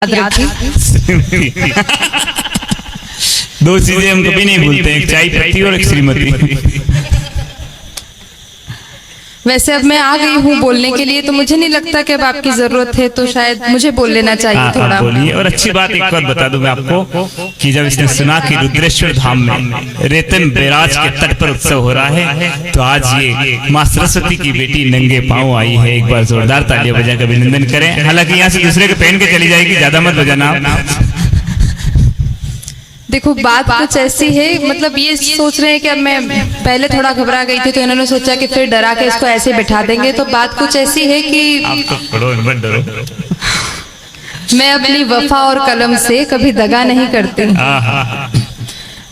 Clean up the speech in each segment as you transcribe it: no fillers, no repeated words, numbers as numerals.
याद दो चीजें हम कभी नहीं भूलते, एक चाय पत्ती और एक श्रीमती। वैसे अब मैं आ गई हूँ बोलने के लिए, तो मुझे नहीं लगता कि अब आपकी जरूरत है, तो शायद मुझे बोल लेना चाहिए थोड़ा। बोलिए। और अच्छी बात एक बात बता दूं मैं आपको कि जब इसने सुना कि रुद्रेश्वर धाम में रेतन बैराज के तट पर उत्सव हो रहा है, तो आज ये माँ सरस्वती की बेटी नंगे पांव आई है। एक बार जोरदार तालियां बजा कर अभिनंदन करें। हालांकि यहाँ से दूसरे के पहन के चली जाएगी, ज्यादा मत बजाना। देखो बात कुछ ऐसी है, मतलब ये सोच रहे हैं कि अब मैं पहले थोड़ा घबरा गई थी, तो इन्होंने सोचा कि फिर डरा के इसको ऐसे बिठा देंगे। तो बात कुछ ऐसी है कि आप तो पढ़ो, मत डरो। मैं अपनी वफा और कलम से कभी दगा नहीं करती।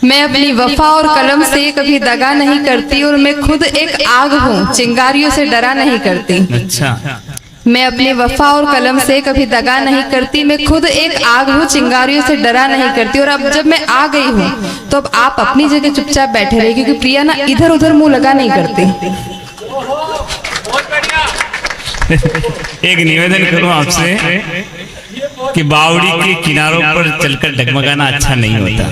मैं अपनी वफा और कलम से कभी दगा नहीं करती, और मैं खुद एक आग हूँ, चिंगारियों से डरा नहीं करती। अच्छा। मैं अपनी वफा और कलम से कभी दगा नहीं करती, मैं खुद एक आग हूँ, चिंगारियों से डरा नहीं करती। और अब जब मैं आ गई हूँ, तो अब आप अपनी जगह चुपचाप बैठे रहिए, क्योंकि प्रिया ना इधर उधर मुंह लगा नहीं करती। एक निवेदन करूं आपसे कि बावड़ी के किनारों पर चलकर डगमगाना अच्छा नहीं होता।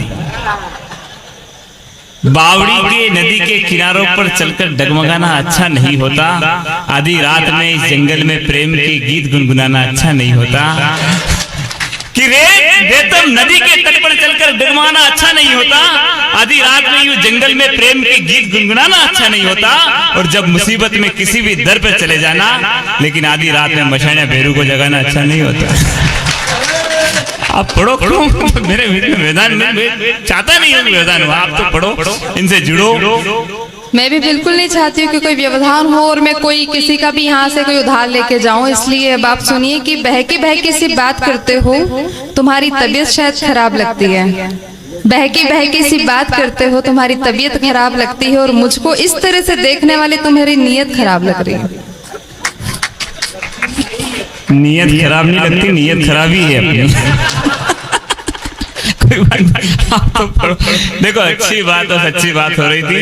बावड़ी के नदी के किनारों पर चलकर डगमगाना अच्छा नहीं होता। आधी रात में इस जंगल में प्रेम के गीत गुनगुनाना अच्छा नहीं होता। कि रेतम नदी के तट पर चलकर डगमगाना अच्छा नहीं होता। आधी रात में यूं जंगल में प्रेम के गीत गुनगुनाना अच्छा नहीं होता। और जब मुसीबत में किसी भी दर पर चले जाना, लेकिन आधी रात में मशाना भैरू को जगाना अच्छा नहीं होता। आप पढ़ो, मेरे मैदान में चाहता नहीं हूँ व्यवधान हो, आप तो पढ़ो, इनसे जुड़ो। मैं भी बिल्कुल नहीं चाहती हूँ कि कोई व्यवधान हो, और मैं कोई किसी का भी यहाँ से कोई उधार लेके जाऊँ। इसलिए अब आप सुनिए कि बहकी बहकी सी बात करते हो, तुम्हारी तबीयत शायद खराब लगती है। बहकी बहकी सी बात करते हो, तुम्हारी तबीयत खराब लगती है, और मुझको इस तरह से देखने वाले तुम्हारी नीयत खराब लग रही है। नीयत खराब नहीं लगती, नीयत खराब ही है अपनी। कोई बात नहीं, आप तो पढ़ो। देखो अच्छी बात और सच्ची बात हो रही थी।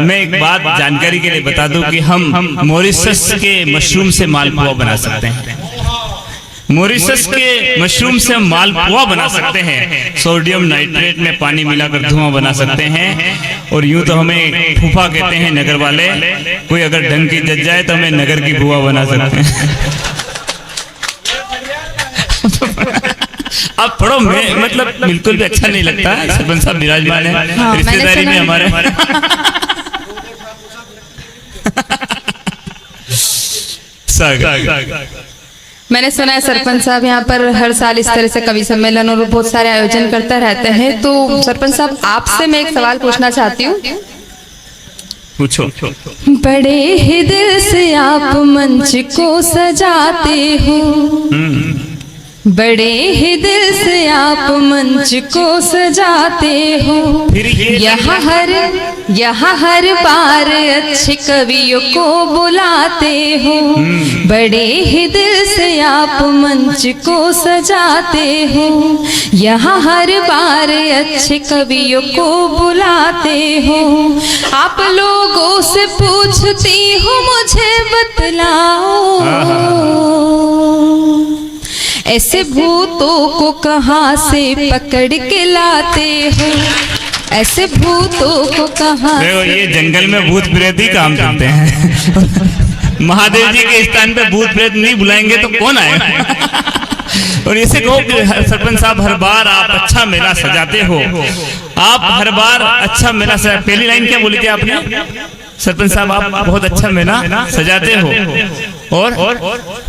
मैं एक बात जानकारी के लिए बता दूं कि हम मॉरिशस के मशरूम से मालपुआ बना सकते हैं। मॉरिशस के मशरूम से हम मालपुआ बना सकते हैं। सोडियम नाइट्रेट में पानी मिलाकर धुआं बना सकते हैं। और यूं तो हमें फूफा कहते हैं नगर वाले। कोई अगर ढंग की जज जाए तो हमें नगर की बुआ बना सकते हैं। अब पढ़ो, मैं मतलब बिल्कुल भी अच्छा नहीं लगता। सरपंच साहब विराजमान है, रिश्तेदारी में हमारे। मैंने सुना है सरपंच साहब यहाँ पर हर साल इस तरह से कवि सम्मेलन और बहुत सारे आयोजन करते रहते हैं। तो सरपंच साहब आपसे मैं एक सवाल पूछना चाहती हूँ। पूछो। बड़े ही दिल से आप मंच को सजाते हो, बड़े ही दिल से आप मंच को सजाते हो। यहाँ हर बार अच्छे कवियों को बुलाते हो। बड़े ही दिल से आप मंच को सजाते हो। यहाँ हर बार अच्छे कवियों को बुलाते हो। आप लोगों से पूछती हूँ, मुझे बतलाओ, ऐसे भूतों को कहाँ से पकड़ के लाते हो? ऐसे भूतों को कहाँ? ये जंगल में भूत प्रेत ही काम करते हैं। महादेव जी के स्थान पे भूत प्रेत नहीं बुलाएंगे तो कौन आएगा? और इसे कहो कि सरपंच साहब हर बार आप अच्छा मेला सजाते हो। आप हर बार अच्छा मेला सजा। पहली लाइन क्या बोली थी आपने? सरपंच साहब आप बहुत अच्छा मेला सजाते हो, और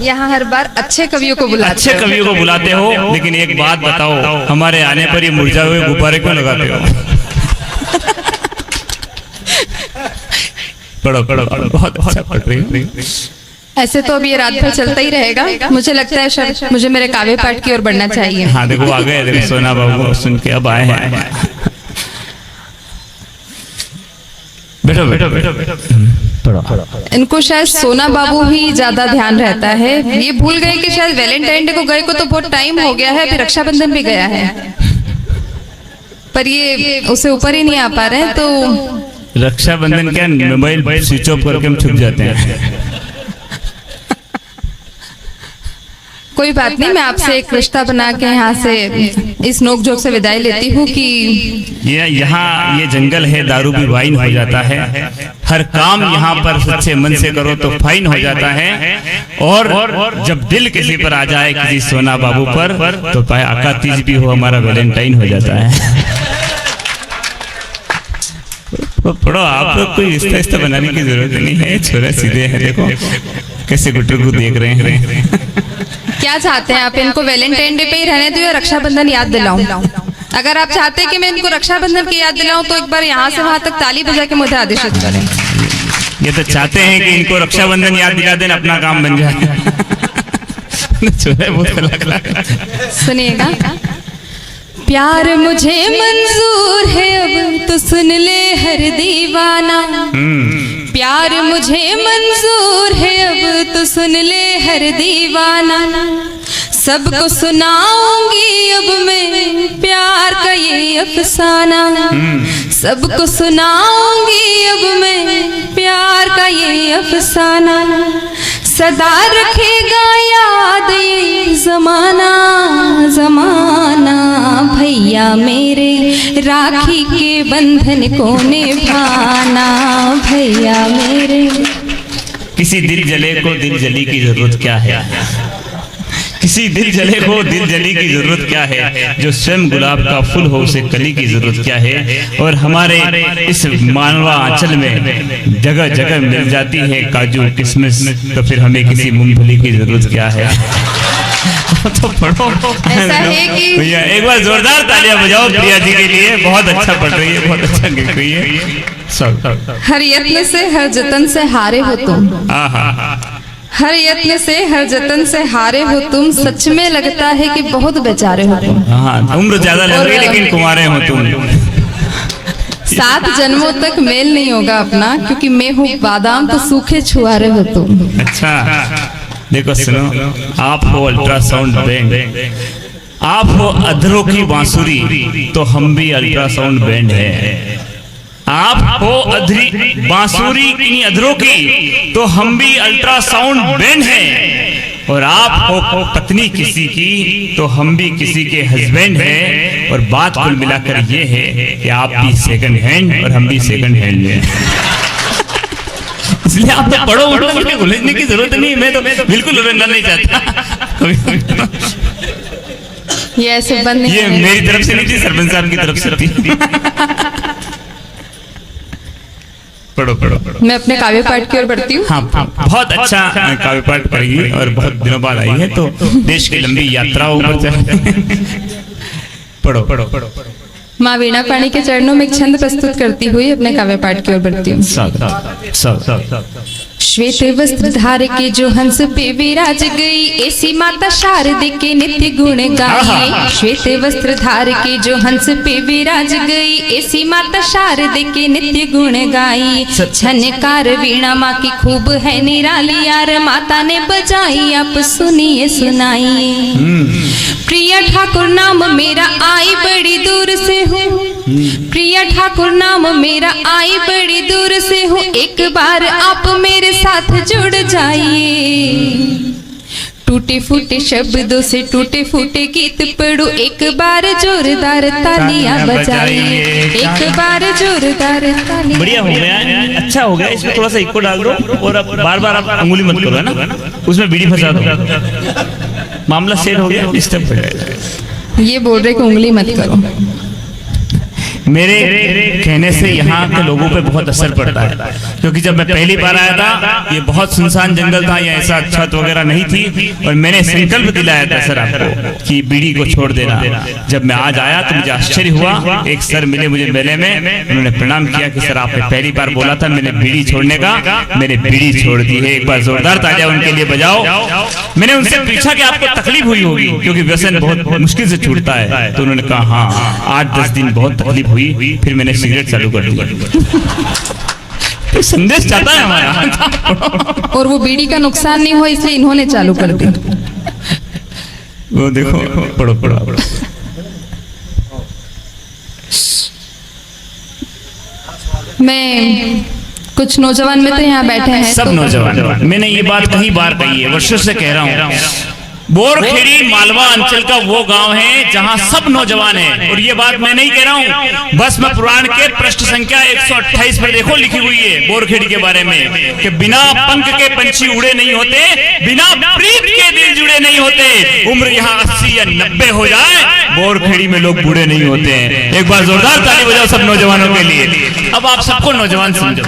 यहाँ हर बार अच्छे कवियों को बुलाते हो। लेकिन एक बात बताओ, हमारे आने पर ये मुरझाए हुए गुब्बारे क्यों लगाते हो? पढ़ो, बहुत अच्छा पढ़ रही हो। ऐसे तो अब ये रात भर चलता ही रहेगा। मुझे लगता है शायद मुझे मेरे काव्य पाठ की ओर बढ़ना चाहिए। हाँ देखो आ गए, देखो सोना बाबू सुन के अब आए हैं। बैठो बैठो बैठो बैठो। इनको शायद सोना बाबू ही ज्यादा ध्यान रहता है। ये भूल गए कि शायद वैलेंटाइन डे को गए को तो बहुत टाइम हो गया है, फिर रक्षाबंधन भी गया है, पर ये उसे ऊपर ही नहीं आ पा रहे हैं। तो रक्षाबंधन क्या, मोबाइल स्विच ऑफ करके हम छुप जाते हैं। कोई बात नहीं, मैं आपसे एक रिश्ता बना के यहाँ से इस नोकझोंक से विदाई लेती हूँ कि यहाँ ये जंगल है, दारू भी वाइन हो जाता है, हर काम यहाँ पर सच्चे मन से करो तो फाइन हो जाता है, और जब दिल किसी पर आ जाए, किसी सोना बाबू पर, तो पाए आका तीज भी हो, हमारा वैलेंटाइन हो जाता है। पढ़ो, आप लोग कोई रिश्ता बनाने की जरूरत नहीं है, छोरा सीधे है, देखो कैसे गुटर को देख रहे हैं। क्या चाहते हैं आप? इनको वैलेंटाइन डे पे ही रहने दो या रक्षाबंधन याद दिलाऊं? अगर आप चाहते हैं कि मैं इनको रक्षाबंधन की याद दिलाऊं तो एक बार यहाँ से वहां तक ताली बजा के मुझे आदेशित करें। ये तो चाहते हैं कि इनको रक्षाबंधन याद दिला दें, अपना काम बन जाए। सुनिएगा, प्यार मुझे मंजूर है अब तो सुन ले हर दीवाना, प्यार मुझे मंजूर है अब तो सुन ले हर दीवाना, सबको सुनाऊंगी अब मैं प्यार का ये अफसाना, सबको सुनाऊंगी अब मैं प्यार का ये अफसाना, सदा रखेगा याद ये जमाना जमाना, भैया मेरे राखी के बंधन को निभाना, भैया मेरे। किसी दिल जले को दिल जली की जरूरत क्या है, किसी दिल जले को दिल जली की जरूरत क्या है, जो स्वयं गुलाब का फूल हो उसे कली की जरूरत क्या है, और हमारे इस मानवा आंचल में जगह जगह मिल जाती है काजू किशमिश, तो फिर हमें किसी मूंगफली की जरूरत क्या है। तो पढ़ो, ऐसा है कि भैया एक बार जोरदार तालियां बजाओ प्रिया जी के लिए, बहुत अच्छा पढ़ रही है, बहुत अच्छा गिर रही है। हर यत्न से हर जतन से हारे हो तुम, हर यत्न से हर जतन से हारे हो तुम, सच में लगता है कि बहुत बेचारे हो तुम। हाँ, उम्र ज्यादा लग रही लेकिन कुंवारे हो तुम। 7 जन्मों तक मेल नहीं होगा अपना, क्योंकि मैं हूँ बादाम तो सूखे छुआरे हो तुम। अच्छा देखो सुनो, आप हो अल्ट्रासाउंड बैंड, आप हो अधरों की बांसुरी, तो हम भी अल्ट्रासाउंड बैंड है। आप हो अधरी बांसुरी की अधरों की, तो हम भी अल्ट्रासाउंड बैंड हैं। और आप हो पत्नी किसी की, तो हम भी किसी के हस्बैंड हैं। और बात कुल मिलाकर ये है कि आप भी सेकंड हैंड और हम भी सेकंड हैंड हैं। इसलिए आप तो पढ़ो, उलझने की जरूरत नहीं, मैं तो बिल्कुल उलझना नहीं चाहता। ये ऐसे बंद नहीं, ये मेरी तरफ से नहीं थी, सरपंच साहब की तरफ से थी। पढ़ो पढ़ो पढ़ो। मैं अपने काव्य पाठ की ओर बढ़ती हूँ। हाँ, बहुत अच्छा काव्य पाठ पढ़ी और बहुत दिनों बाद आई है, तो देश की लंबी यात्राओं पर पढ़ो पढ़ो पढ़ो। माँ वीणा पाणी के चरणों में एक छंद प्रस्तुत करती हुई अपने काव्य पाठ की ओर बढ़ती हूँ। श्वेत वस्त्र धार के जो हंस पे विराज गई, ऐसी माता शारदे के नित्य गुण गाइए। श्वेत वस्त्र धार के जो हंस पे विराज गई, ऐसी माता शारदे के नित्य गुण गाइए। छनकार वीणा माँ की खूब है निराली, यार माता ने बजाई आप सुनिए सुनाइए। प्रिया ठाकुर नाम मेरा आई बड़ी दूर से हूँ, प्रिया ठाकुर नाम मेरा आई बड़ी दूर से हूँ, एक बार आप मेरे साथ जुड़ जाइए। टूटे फूटे शब्दों से टूटे फूटे गीत पढ़ो, एक बार जोरदार तालियां बजाइए, एक बार जोरदार तालियां। बढ़िया हो गया, अच्छा हो गया। इसमें थोड़ा सा इको डाल दो और अब बार बार आप अंगुली मत करो, है ना, उसमें बीड़ी फंसा दो, मामला सेट हो गया, डिस्टर्ब हो जाएगा। ये बोल रहे कि उंगली मत करो। मेरे कहने से यहाँ के लोगों पे बहुत असर पड़ता है, क्योंकि जब मैं पहली बार आया था ये बहुत सुनसान जंगल था, यहाँ ऐसा छत वगैरह नहीं थी, और मैंने संकल्प दिलाया था सर आपको कि बीड़ी को छोड़ देना। जब मैं आज आया तो मुझे आश्चर्य हुआ, एक सर मिले मुझे मेले में, उन्होंने प्रणाम किया कि सर आपने पहली बार बोला था मैंने बीड़ी छोड़ने का, मैंने बीड़ी छोड़ दी है। एक बार जोरदार तालियां उनके लिए बजाओ। मैंने उनसे पूछा कि आपको तकलीफ हुई होगी, क्योंकि व्यसन बहुत मुश्किल से छूटता है, तो उन्होंने कहा हाँ 8-10 दिन बहुत तकलीफ हुई, फिर मैंने सिगरेट चालू कर दी। तो संदेश चाहता है हमारा। और वो बीड़ी का नुकसान नहीं हो इसलिए इन्होंने चालू कर दी। वो देखो, पढ़ो पढ़ो पढ़ो। मैं कुछ नौजवान मित्र यहाँ बैठे हैं, सब नौजवान, मैंने ये बात कई बार कही है, वर्षों से कह रहा हूँ बोरखेड़ी मालवा अंचल का वो गांव है जहां सब नौजवान हैं। और ये बात मैं नहीं कह रहा हूं, बस मैं पुराण के पृष्ठ संख्या 128 पर देखो लिखी हुई है बोरखेड़ी के बारे में कि बिना पंख के पंछी उड़े नहीं होते, बिना प्रीत के दिल जुड़े नहीं होते। उम्र यहाँ 80 या 90 हो जाए, बोरखेड़ी में लोग बूढ़े नहीं होते हैं। एक बार जोरदार ताली बजाओ सब नौजवानों के लिए। अब आप सबको नौजवान समझो।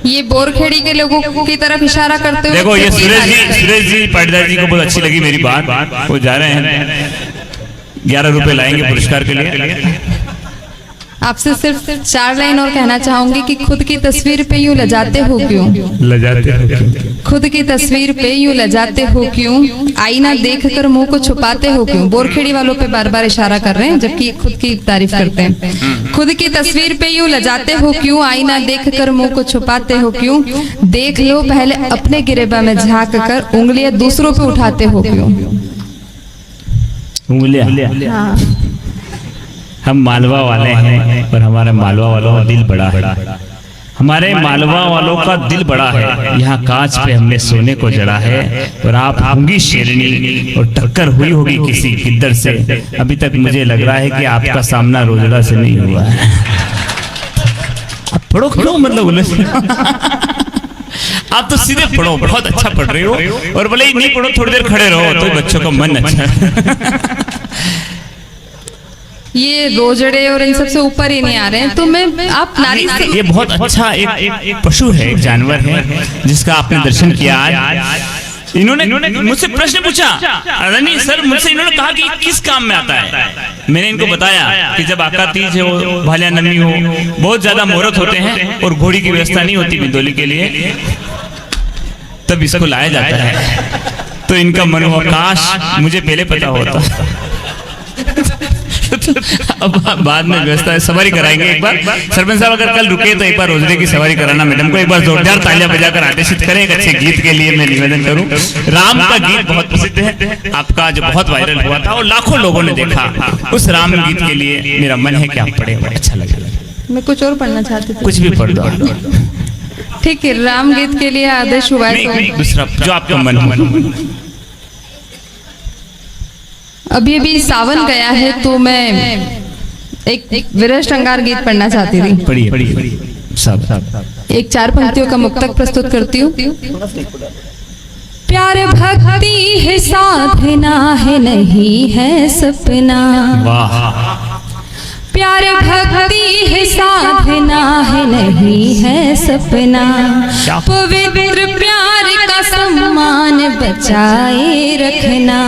ये बोरखेड़ी के लोगों की तरफ इशारा करते हुए देखो ये सुरेश जी पाटीदार जी को बहुत अच्छी लगी मेरी बात। वो जा रहे हैं 11 रुपए लाएंगे पुरस्कार के लिए। आपसे सिर्फ 4 लाइन और कहना चाहूंगी कि खुद की तस्वीर पे यूं लजाते हो क्यों? लजाते हो क्यों? खुद की तस्वीर पे यूं लजाते हो क्यों? आईना देखकर मुंह को छुपाते हो क्यों? बोरखेड़ी वालों पे बार बार इशारा कर रहे हैं जबकि खुद की तारीफ करते हैं। खुद की तस्वीर पे यूं लजाते हो क्यों? आईना देखकर मुंह को छुपाते हो क्यों? देख लो पहले अपने गिरेबा में झांक कर, उंगलियां दूसरों पे उठाते हो क्यों? उंगलियां। हाँ। हम मालवा वाले हैं और हमारे मालवा वालों का दिल बड़ा है। हमारे मालवा वालों का दिल बड़ा है। यहाँ कांच पे हमने सोने को जड़ा है और आप होंगी शेरनी और टक्कर हुई होगी किसी गिद्दड़ से। अभी तक मुझे लग रहा है कि आपका सामना रोजड़ा से नहीं हुआ है। आप पढ़ो क्यों मतलब आप तो सीधे पढ़ो, बहुत अच्छा पढ़ रहे हो। और भले ही नहीं पढ़ो थोड़ी देर खड़े रहो तो बच्चों का मन अच्छा। ये रोजड़े और इन सबसे ऊपर ही नहीं आ रहे हैं तो मैं आप नारी से ये बहुत अच्छा एक पशु है, एक जानवर है जिसका आपने दर्शन किया आज। इन्होंने मुझसे प्रश्न पूछा, नहीं सर मुझसे इन्होंने कहा कि किस काम में आता है। मैंने इनको बताया कि जब आका तीज हो, भालिया नवमी हो, बहुत ज्यादा मुहूर्त होते हैं और घोड़ी की व्यवस्था नहीं होती बिंदोली के लिए, तब इसको लाया जाता है। तो इनका मन हुआ काश मुझे पहले पता होता। अब बाद में व्यवस्था है, सवारी कराएंगे एक बार। सरपंच साहब अगर कल रुके तो एक बार रोजड़े की सवारी कराना मैडम को। एक बार जोरदार तालियां बजाकर आदेशित करें। एक अच्छे गीत के लिए मैं निवेदन करूं। राम का गीत बहुत प्रसिद्ध है आपका, जो बहुत वायरल हुआ था और लाखों लोगों ने देखा। उस राम गीत के लिए मेरा मन है कि आप पढ़े, अच्छा लगेगा। मैं कुछ और पढ़ना चाहती थी। कुछ भी पढ़ दो। ठीक है, राम गीत के लिए आदेश हुआ है तो दूसरा जो आपका मन हो। अभी अभी सावन गया है तो मैं एक विरह श्रृंगार गीत पढ़ना चाहती थी। पढ़िए सब। एक 4 पंक्तियों का मुक्तक प्रस्तुत करती हूँ। प्यार भक्ति है साधना है नहीं है सपना। वाह। प्यार भक्ति है साधना है नहीं है सपना। पवित्र प्यार का सम्मान बचाए रखना।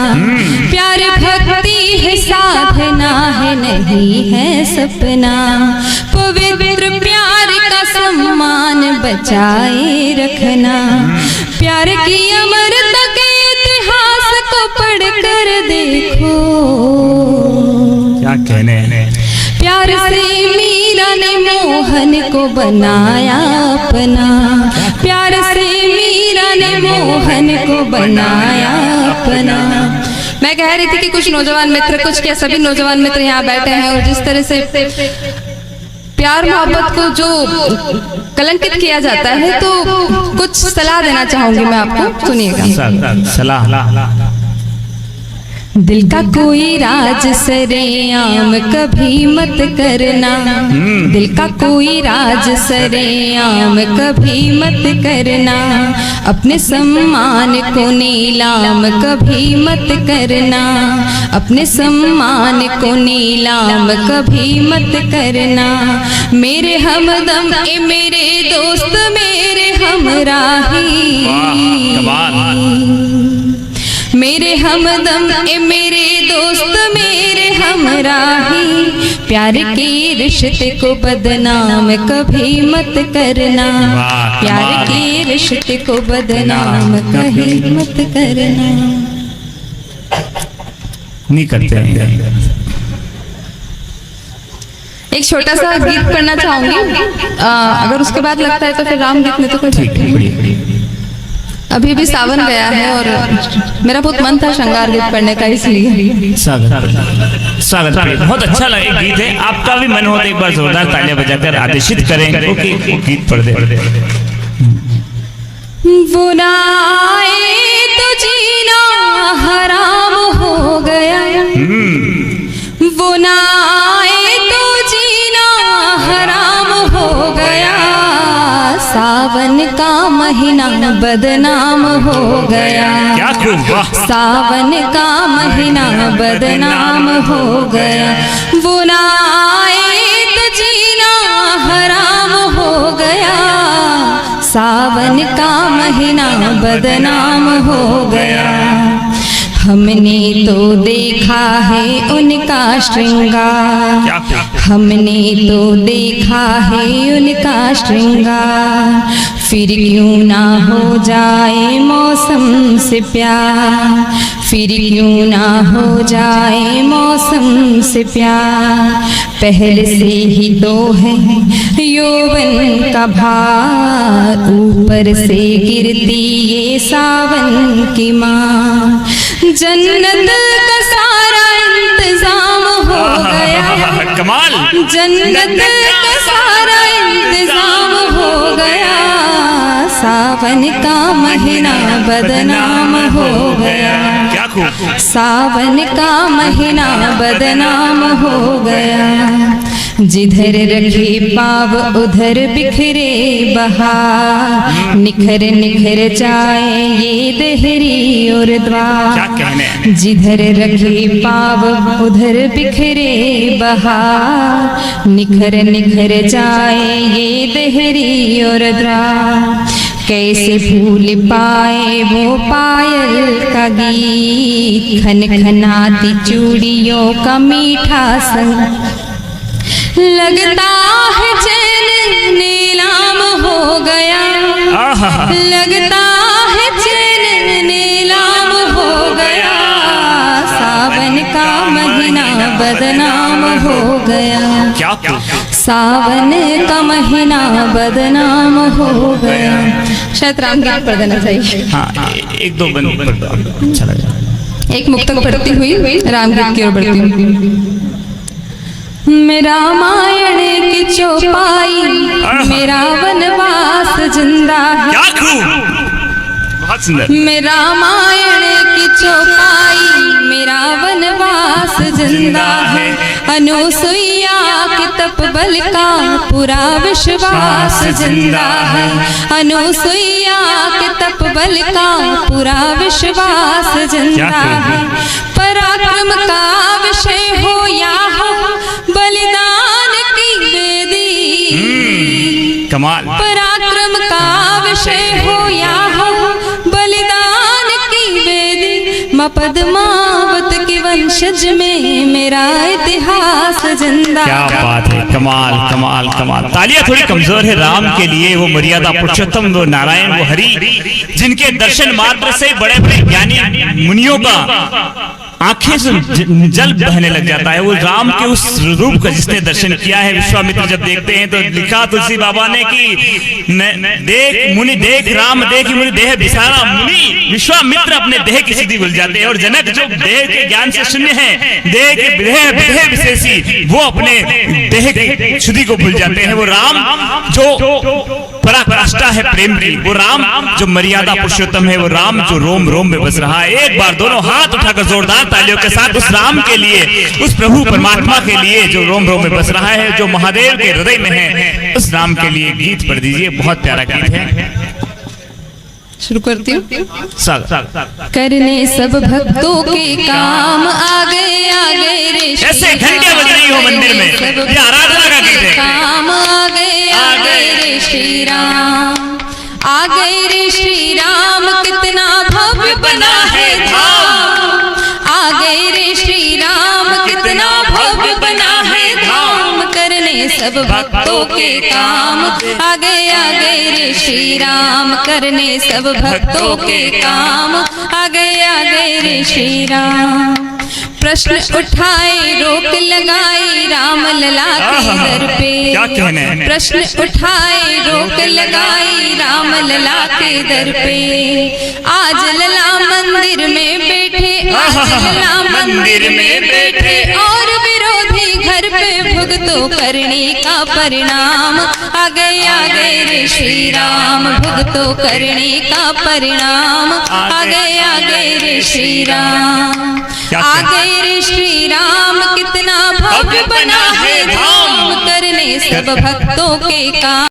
प्यार भक्ति है साधना है नहीं है सपना। पवित्र प्यार का सम्मान बचाए रखना। प्यार की अमरता के इतिहास को पढ़कर देखो। क्या कहने हैं। प्यार से मीरा ने मोहन को बनाया अपना। प्यार से मीरा ने मोहन को बनाया अपना। मैं कह रही थी कि कुछ नौजवान मित्र, कुछ क्या सभी नौजवान मित्र यहाँ बैठे हैं और जिस तरह से प्यार मोहब्बत को जो कलंकित किया जाता है तो कुछ सलाह देना चाहूंगी मैं आपको, सुनिएगा। सलाह। दिल का कोई राज सरेआम कभी मत करना। दिल का कोई राज सरेआम कभी मत करना। अपने सम्मान को नीलाम कभी मत करना। अपने सम्मान को नीलाम कभी मत करना। मेरे हमदम ए मेरे दोस्त मेरे हमराही। मेरे हमदम ए मेरे दोस्त मेरे हमराही। प्यार के रिश्ते को बदनाम कभी मत करना। प्यार के रिश्ते को बदनाम कभी मत करना। नहीं करते हैं। एक छोटा सा गीत पढ़ना चाहूंगी, अगर उसके बाद लगता है तो फिर राम गीत में तो कोई। अभी भी सावन गया है और मेरा बहुत मन था श्रृंगार गीत पढ़ने का, इसलिए स्वागत। बहुत अच्छा लगा गीत है। आपका भी मन हो तो एक बार जोरदार तालियां बजाकर आदेशित करें कि गीत पढ़ दे। वो ना आए तो जीना हराम हो गया, वो ना आए तो जीना हराम हो गया, सावन का महीना बदनाम हो गया, क्या खूब, वाह। सावन का महीना बदनाम हो गया, वो ना आए तो जीना हराम हो गया, सावन का महीना बदनाम हो गया। हमने तो देखा है उनका श्रृंगार, हमने तो देखा है उनका श्रृंगार, फिर क्यों ना हो जाए मौसम से प्यार, फिर क्यों ना हो जाए मौसम से प्यार, पहले से ही तो है यौवन का भार, ऊपर से गिरती ये सावन की मार, जन्नत का सारा इंतजाम हो गया, कमाल, जन्नत का सारा इंतजाम हो गया, सावन का महीना बदनाम हो गया, क्या खूब, सावन का महीना बदनाम हो गया, जिधर रखे पाव उधर बिखरे बहार, निखर निखर जाए ये देहरी और द्वार, जिधर रखे पाव उधर बिखरे बहार, निखर निखर जाए ये देहरी और द्वार, कैसे भूल पाए वो पायल का गीत, खन खनाती चूड़ियों का मीठा संग, लगता है चैन नीलाम हो गया, लगता है चैन नीलाम हो गया, सावन का महीना बदनाम हो गया, क्या, सावन का महीना बदनाम हो गया। शायद रामगीत पढ़ देना चाहिए। हाँ, एक दो बंद पढ़ दो, अच्छा लगेगा। एक मुक्तक पढ़ती हुई रामगीत की ओर बढ़ती हूँ। मेरा रामायण की चौपाई, मेरा वनवास जिंदा है, क्या खूब, बहुत सुंदर, मेरा रामायण की चौपाई, मेरा वनवास जिंदा है, अनुसुईया के तपबल का पूरा विश्वास जिंदा है, अनुसुईया के तपबल का पूरा विश्वास जिंदा है, पराक्रम का विषय हो या हो बलिदान की वेदी, कमाल, पराक्रम का विषय हो या हो बलिदान की वेदी, मां पद्मावत के वंशज में मेरा इतिहास जिंदा। क्या बात है, कमाल कमाल कमाल। तालियां थोड़ी कमजोर है राम के लिए, वो मर्यादा पुरुषोत्तम, वो नारायण, वो हरि, जिनके दर्शन मात्र से बड़े बड़े ज्ञानी मुनियों का आंखें से जल बहने लग जाता है। वो राम के उस रूप का जिसने दर्शन किया है, विश्वामित्र जब देखते हैं तो लिखा तुलसी बाबा ने कि देख मुनि देख राम देख मुनि देह विसारा, मुनि विश्वामित्र अपने देह की सिद्धि भूल जाते हैं, और जनक जो देह के ज्ञान से शून्य है, देह के देह विशेषी, वो अपने देह की शुद्धि को भूल जाते हैं। वो राम जो पराकाष्ठा है प्रेम की, वो राम जो मर्यादा पुरुषोत्तम है, वो राम जो रोम रोम में बस रहा है। एक बार दोनों हाथ उठाकर जोरदार तालियों के साथ उस राम के लिए, उस प्रभु परमात्मा के लिए जो रोम रोम में बस रहा है, जो महादेव के हृदय में है, उस राम के लिए गीत पढ़ दीजिए। बहुत प्यारा गीत है, शुरू करती हूँ। करने सब भक्तों के काम आ गए रे, ऐसे घंटियां बज रही हो मंदिर में, ये आराधना का गीत है। काम आ गए रे श्री राम, आ गए रे श्री राम, कितना भव्य बना है धाम, आ गए रे श्री राम, कितना भव्य बना है धाम, करने सब भक्तों के काम आ गए रे श्री राम, करने सब भक्तों के काम आ गए रे श्री राम। प्रश्न उठाए रोक लगाई राम लला के दर पे, प्रश्न उठाए रोक लगाई राम लला के दर पे, आज लला मंदिर में बैठे, आज लला मंदिर में बैठे, और विरोधी घर पे भुगत भुगतो करने का परिणाम, आ गए रे श्री राम, भुगतो करने का परिणाम, आ गए रे श्री राम, आ गए रे श्री राम, कितना भव्य बना है धाम, करने सब भक्तों के काम।